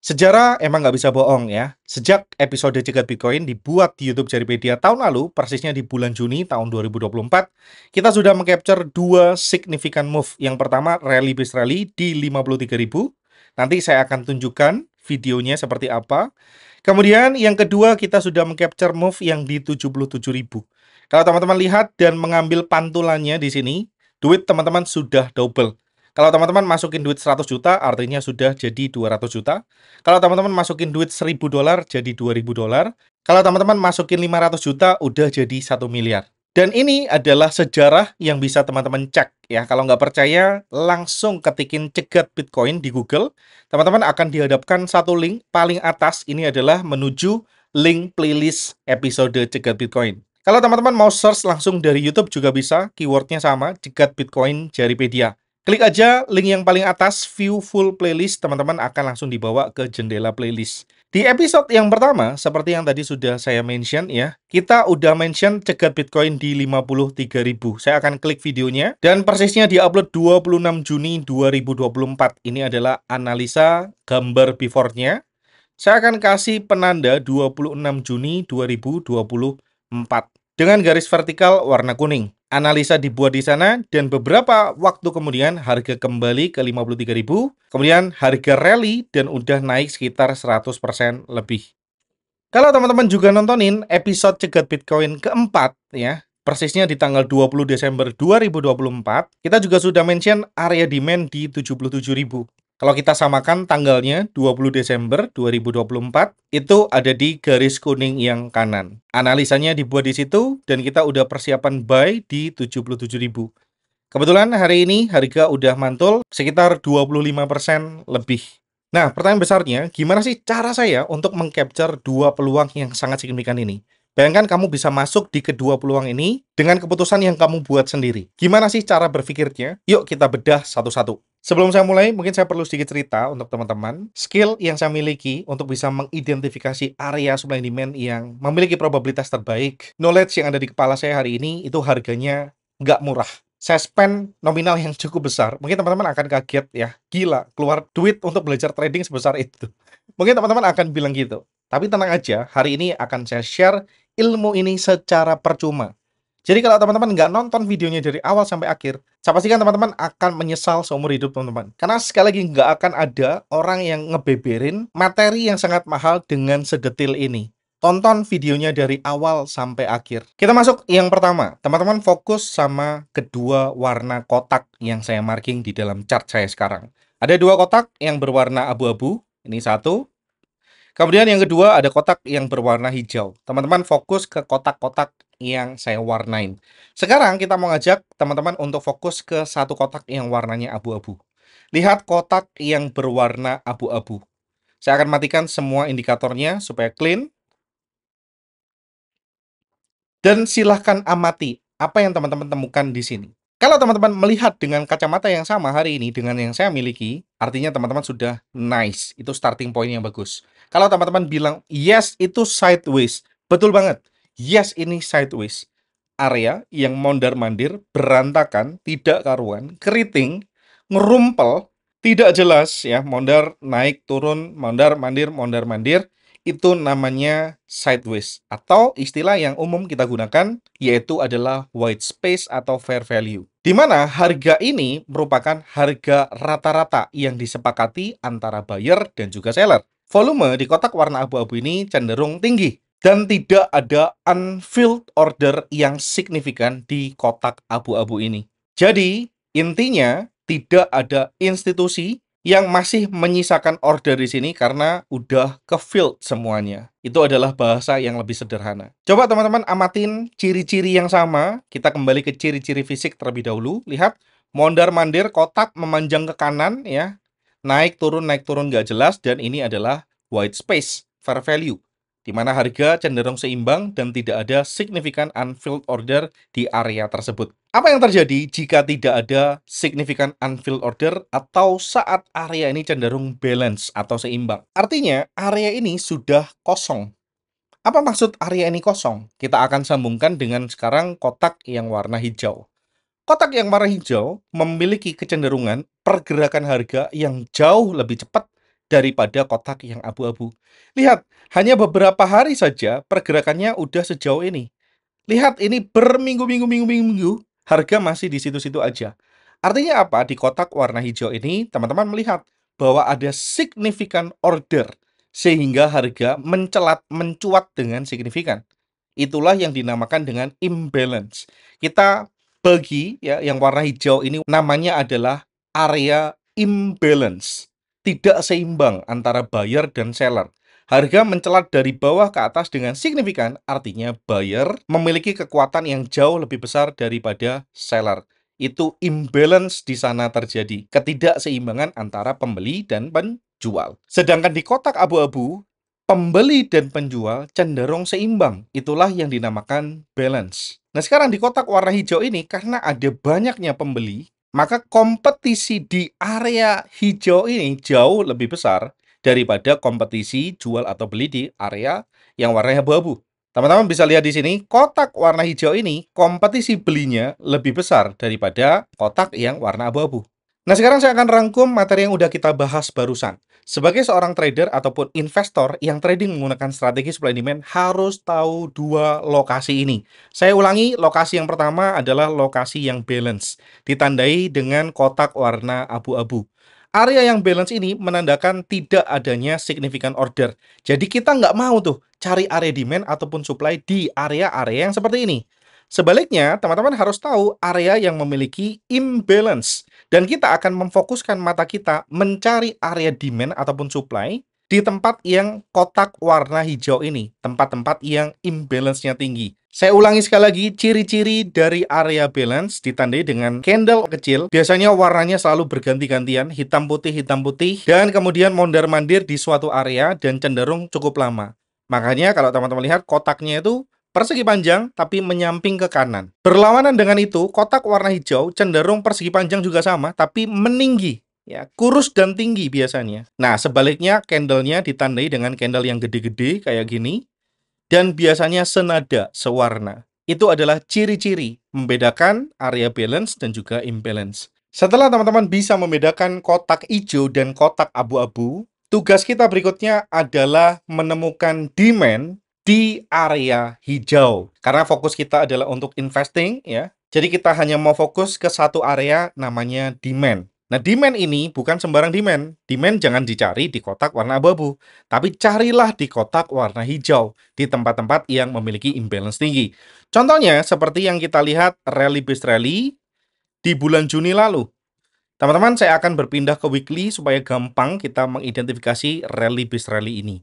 Sejarah emang nggak bisa bohong ya. Sejak episode Cegat Bitcoin dibuat di YouTube Jaripedia tahun lalu, persisnya di bulan Juni tahun 2024, kita sudah mengcapture dua significant move. Yang pertama, rally base rally di 53.000. Nanti saya akan tunjukkan videonya seperti apa. Kemudian yang kedua, kita sudah mengcapture move yang di 77.000. Kalau teman-teman lihat dan mengambil pantulannya di sini, duit teman-teman sudah double. Kalau teman-teman masukin duit 100 juta, artinya sudah jadi 200 juta. Kalau teman-teman masukin duit 1.000 dolar, jadi 2.000 dolar. Kalau teman-teman masukin 500 juta, udah jadi 1 miliar. Dan ini adalah sejarah yang bisa teman-teman cek ya. Kalau nggak percaya, langsung ketikin cegat Bitcoin di Google. Teman-teman akan dihadapkan satu link paling atas. Ini adalah menuju link playlist episode cegat Bitcoin. Kalau teman-teman mau search langsung dari YouTube juga bisa, keywordnya sama, cegat Bitcoin Jaripedia. Klik aja link yang paling atas, view full playlist, teman-teman akan langsung dibawa ke jendela playlist. Di episode yang pertama, seperti yang tadi sudah saya mention ya, kita udah mention cegat Bitcoin di 53.000. Saya akan klik videonya, dan persisnya diupload 26 Juni 2024. Ini adalah analisa gambar before-nya. Saya akan kasih penanda 26 Juni 2024 dengan garis vertikal warna kuning. Analisa dibuat di sana dan beberapa waktu kemudian harga kembali ke 53.000, kemudian harga rally dan udah naik sekitar 100% lebih. Kalau teman-teman juga nontonin episode cegat Bitcoin keempat ya, persisnya di tanggal 20 Desember 2024, kita juga sudah mention area demand di 77.000. Kalau kita samakan tanggalnya 20 Desember 2024, itu ada di garis kuning yang kanan. Analisanya dibuat di situ dan kita udah persiapan buy di 77.000. Kebetulan hari ini harga udah mantul sekitar 25% lebih. Nah, pertanyaan besarnya, gimana sih cara saya untuk mengcapture dua peluang yang sangat signifikan ini? Bayangkan kamu bisa masuk di kedua peluang ini dengan keputusan yang kamu buat sendiri. Gimana sih cara berpikirnya? Yuk kita bedah satu-satu. Sebelum saya mulai, mungkin saya perlu sedikit cerita untuk teman-teman. Skill yang saya miliki untuk bisa mengidentifikasi area supply demand yang memiliki probabilitas terbaik. Knowledge yang ada di kepala saya hari ini, itu harganya nggak murah. Saya spend nominal yang cukup besar. Mungkin teman-teman akan kaget ya, gila, keluar duit untuk belajar trading sebesar itu. Mungkin teman-teman akan bilang gitu. Tapi tenang aja, hari ini akan saya share ilmu ini secara percuma. Jadi kalau teman-teman nggak nonton videonya dari awal sampai akhir, saya pastikan teman-teman akan menyesal seumur hidup teman-teman. Karena sekali lagi nggak akan ada orang yang ngebeberin materi yang sangat mahal dengan sedetil ini. Tonton videonya dari awal sampai akhir. Kita masuk yang pertama. Teman-teman fokus sama kedua warna kotak yang saya marking di dalam chart saya sekarang. Ada dua kotak yang berwarna abu-abu. Ini satu. Kemudian yang kedua ada kotak yang berwarna hijau. Teman-teman fokus ke kotak-kotak yang saya warnain. Sekarang kita mau ngajak teman-teman untuk fokus ke satu kotak yang warnanya abu-abu. Lihat kotak yang berwarna abu-abu. Saya akan matikan semua indikatornya supaya clean. Dan silahkan amati apa yang teman-teman temukan di sini. Kalau teman-teman melihat dengan kacamata yang sama hari ini dengan yang saya miliki, artinya teman-teman sudah nice. Itu starting point yang bagus. Kalau teman-teman bilang, yes, itu sideways. Betul banget. Yes, ini sideways. Area yang mondar-mandir, berantakan, tidak karuan, keriting, ngerumpel, tidak jelas ya, mondar, naik, turun, mondar-mandir, itu namanya sideways atau istilah yang umum kita gunakan yaitu adalah white space atau fair value. Di mana harga ini merupakan harga rata-rata yang disepakati antara buyer dan juga seller. Volume di kotak warna abu-abu ini cenderung tinggi dan tidak ada unfilled order yang signifikan di kotak abu-abu ini. Jadi, intinya tidak ada institusi yang masih menyisakan order di sini karena udah ke-filled semuanya. Itu adalah bahasa yang lebih sederhana. Coba teman-teman amatin ciri-ciri yang sama. Kita kembali ke ciri-ciri fisik terlebih dahulu. Lihat, mondar-mandir kotak memanjang ke kanan ya. Naik turun nggak jelas dan ini adalah white space, fair value, di mana harga cenderung seimbang dan tidak ada signifikan unfilled order di area tersebut. Apa yang terjadi jika tidak ada signifikan unfilled order atau saat area ini cenderung balance atau seimbang? Artinya, area ini sudah kosong. Apa maksud area ini kosong? Kita akan sambungkan dengan sekarang kotak yang warna hijau. Kotak yang warna hijau memiliki kecenderungan pergerakan harga yang jauh lebih cepat daripada kotak yang abu-abu. Lihat, hanya beberapa hari saja pergerakannya udah sejauh ini. Lihat, ini berminggu-minggu, harga masih di situ-situ aja. Artinya apa? Di kotak warna hijau ini, teman-teman melihat bahwa ada signifikan order, sehingga harga mencuat dengan signifikan. Itulah yang dinamakan dengan imbalance. Kita bagi ya yang warna hijau ini namanya adalah area imbalance. Tidak seimbang antara buyer dan seller. Harga mencelat dari bawah ke atas dengan signifikan, artinya buyer memiliki kekuatan yang jauh lebih besar daripada seller. Itu imbalance di sana terjadi, ketidakseimbangan antara pembeli dan penjual. Sedangkan di kotak abu-abu, pembeli dan penjual cenderung seimbang. Itulah yang dinamakan balance. Nah, sekarang di kotak warna hijau ini, karena ada banyaknya pembeli, maka kompetisi di area hijau ini jauh lebih besar daripada kompetisi jual atau beli di area yang warnanya abu-abu. Teman-teman bisa lihat di sini, kotak warna hijau ini kompetisi belinya lebih besar daripada kotak yang warna abu-abu. Nah, sekarang saya akan rangkum materi yang udah kita bahas barusan. Sebagai seorang trader ataupun investor yang trading menggunakan strategi supply demand harus tahu dua lokasi ini. Saya ulangi, lokasi yang pertama adalah lokasi yang balance, ditandai dengan kotak warna abu-abu. Area yang balance ini menandakan tidak adanya signifikan order. Jadi kita nggak mau tuh cari area demand ataupun supply di area-area yang seperti ini. Sebaliknya, teman-teman harus tahu area yang memiliki imbalance. Dan kita akan memfokuskan mata kita mencari area demand ataupun supply di tempat yang kotak warna hijau ini, tempat-tempat yang imbalance-nya tinggi. Saya ulangi sekali lagi, ciri-ciri dari area balance ditandai dengan candle kecil. Biasanya warnanya selalu berganti-gantian, hitam putih, dan kemudian mondar-mandir di suatu area dan cenderung cukup lama. Makanya kalau teman-teman lihat kotaknya itu persegi panjang, tapi menyamping ke kanan. Berlawanan dengan itu, kotak warna hijau cenderung persegi panjang juga sama, tapi meninggi. Ya, kurus dan tinggi biasanya. Nah, sebaliknya candle-nya ditandai dengan candle yang gede-gede kayak gini, dan biasanya senada, sewarna. Itu adalah ciri-ciri membedakan area balance dan juga imbalance. Setelah teman-teman bisa membedakan kotak hijau dan kotak abu-abu, tugas kita berikutnya adalah menemukan demand di area hijau. Karena fokus kita adalah untuk investing, ya. Jadi kita hanya mau fokus ke satu area namanya demand. Nah, demand ini bukan sembarang demand. Demand jangan dicari di kotak warna abu-abu, tapi carilah di kotak warna hijau, di tempat-tempat yang memiliki imbalance tinggi. Contohnya, seperti yang kita lihat rally based rally di bulan Juni lalu. Teman-teman, saya akan berpindah ke weekly supaya gampang kita mengidentifikasi rally based rally ini.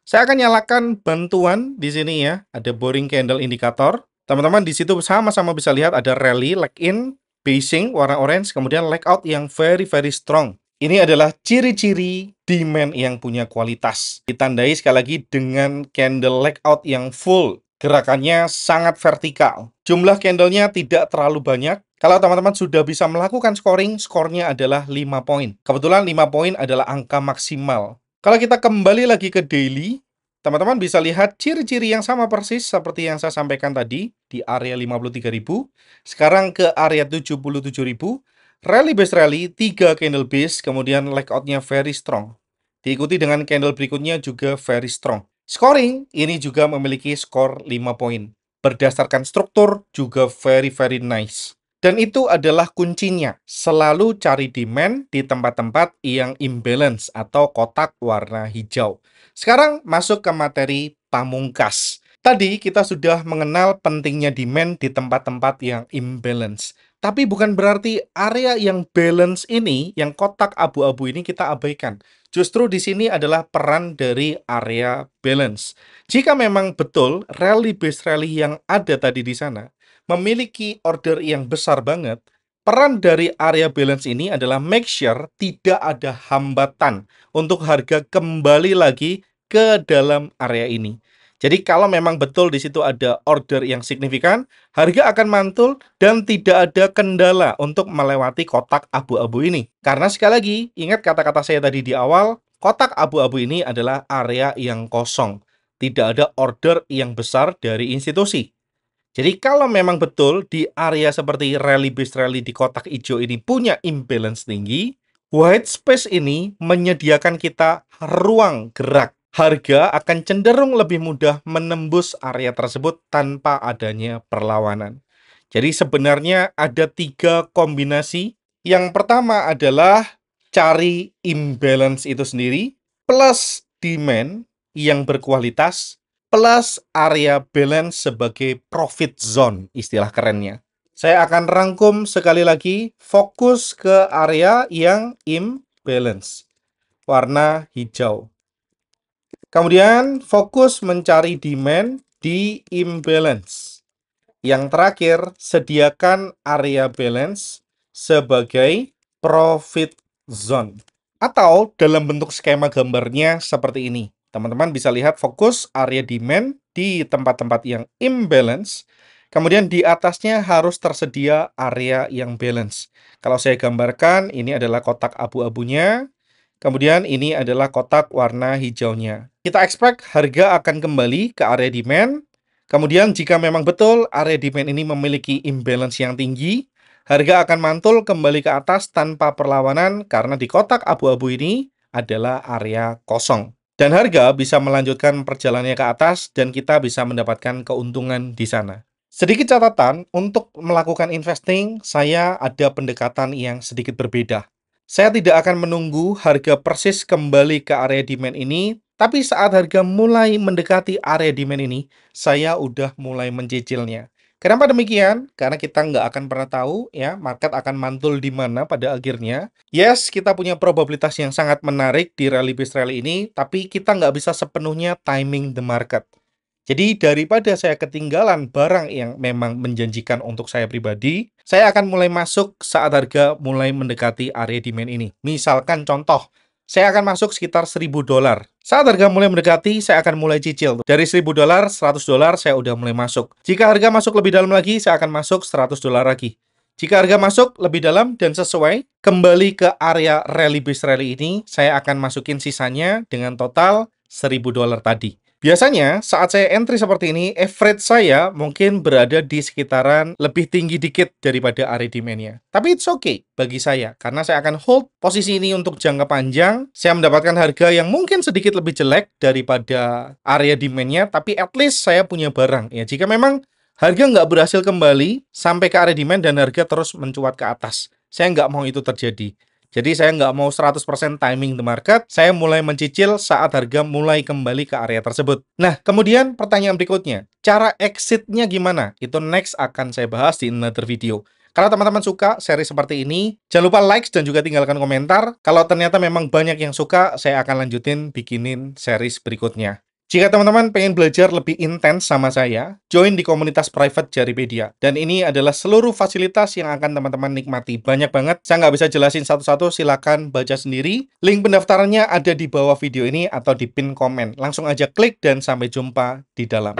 Saya akan nyalakan bantuan di sini ya, ada boring candle indikator. Teman-teman di situ sama-sama bisa lihat ada rally, leg in, basing warna orange, kemudian leg out yang very strong. Ini adalah ciri-ciri demand yang punya kualitas. Ditandai sekali lagi dengan candle leg out yang full. Gerakannya sangat vertikal. Jumlah candlenya tidak terlalu banyak. Kalau teman-teman sudah bisa melakukan scoring, skornya adalah 5 poin. Kebetulan 5 poin adalah angka maksimal. Kalau kita kembali lagi ke daily, teman-teman bisa lihat ciri-ciri yang sama persis seperti yang saya sampaikan tadi di area 53.000. Sekarang ke area 77.000. Rally base rally, 3 candle base, kemudian leg out-nya very strong. Diikuti dengan candle berikutnya juga very strong. Scoring ini juga memiliki skor 5 poin. Berdasarkan struktur juga very nice. Dan itu adalah kuncinya. Selalu cari demand di tempat-tempat yang imbalance atau kotak warna hijau. Sekarang masuk ke materi pamungkas. Tadi kita sudah mengenal pentingnya demand di tempat-tempat yang imbalance. Tapi bukan berarti area yang balance ini, yang kotak abu-abu ini kita abaikan. Justru di sini adalah peran dari area balance. Jika memang betul rally based rally yang ada tadi di sana memiliki order yang besar banget, peran dari area balance ini adalah make sure tidak ada hambatan untuk harga kembali lagi ke dalam area ini. Jadi kalau memang betul di situ ada order yang signifikan, harga akan mantul dan tidak ada kendala untuk melewati kotak abu-abu ini. Karena sekali lagi, ingat kata-kata saya tadi di awal, kotak abu-abu ini adalah area yang kosong. Tidak ada order yang besar dari institusi. Jadi kalau memang betul di area seperti rally based rally di kotak hijau ini punya imbalance tinggi, White space ini menyediakan kita ruang gerak. Harga akan cenderung lebih mudah menembus area tersebut tanpa adanya perlawanan. Jadi sebenarnya ada 3 kombinasi. Yang pertama adalah cari imbalance itu sendiri, plus demand yang berkualitas, plus area balance sebagai profit zone, istilah kerennya. Saya akan rangkum sekali lagi, fokus ke area yang imbalance, warna hijau. Kemudian fokus mencari demand di imbalance. Yang terakhir, sediakan area balance sebagai profit zone. Atau dalam bentuk skema gambarnya seperti ini. Teman-teman bisa lihat fokus area demand di tempat-tempat yang imbalance. Kemudian di atasnya harus tersedia area yang balance. Kalau saya gambarkan, ini adalah kotak abu-abunya. Kemudian ini adalah kotak warna hijaunya. Kita expect harga akan kembali ke area demand. Kemudian jika memang betul area demand ini memiliki imbalance yang tinggi, harga akan mantul kembali ke atas tanpa perlawanan karena di kotak abu-abu ini adalah area kosong. Dan harga bisa melanjutkan perjalanannya ke atas dan kita bisa mendapatkan keuntungan di sana. Sedikit catatan, untuk melakukan investing, saya ada pendekatan yang sedikit berbeda. Saya tidak akan menunggu harga persis kembali ke area demand ini, tapi saat harga mulai mendekati area demand ini, saya udah mulai mencicilnya. Kenapa demikian? Karena kita nggak akan pernah tahu ya, market akan mantul di mana pada akhirnya. Yes, kita punya probabilitas yang sangat menarik di rally-based rally ini, tapi kita nggak bisa sepenuhnya timing the market. Jadi daripada saya ketinggalan barang yang memang menjanjikan untuk saya pribadi, saya akan mulai masuk saat harga mulai mendekati area demand ini. Misalkan contoh, saya akan masuk sekitar $1.000. Saat harga mulai mendekati, saya akan mulai cicil. Dari $1.000, $100 saya udah mulai masuk. Jika harga masuk lebih dalam lagi, saya akan masuk $100 lagi. Jika harga masuk lebih dalam dan sesuai, kembali ke area rally based rally ini, saya akan masukin sisanya dengan total $1.000 tadi. Biasanya saat saya entry seperti ini, average saya mungkin berada di sekitaran lebih tinggi dikit daripada area demand-nya. Tapi it's okay bagi saya, karena saya akan hold posisi ini untuk jangka panjang. Saya mendapatkan harga yang mungkin sedikit lebih jelek daripada area demand-nya, tapi at least saya punya barang. Ya, jika memang harga nggak berhasil kembali sampai ke area demand dan harga terus mencuat ke atas, saya nggak mau itu terjadi. Jadi saya nggak mau 100% timing the market, saya mulai mencicil saat harga mulai kembali ke area tersebut. Nah, kemudian pertanyaan berikutnya, cara exit-nya gimana? Itu next akan saya bahas di another video. Kalau teman-teman suka seri seperti ini, jangan lupa like dan juga tinggalkan komentar. Kalau ternyata memang banyak yang suka, saya akan lanjutin bikinin series berikutnya. Jika teman-teman pengen belajar lebih intens sama saya, join di komunitas private Jaripedia. Dan ini adalah seluruh fasilitas yang akan teman-teman nikmati. Banyak banget, saya nggak bisa jelasin satu-satu, silakan baca sendiri. Link pendaftarannya ada di bawah video ini atau di pin komen. Langsung aja klik dan sampai jumpa di dalam.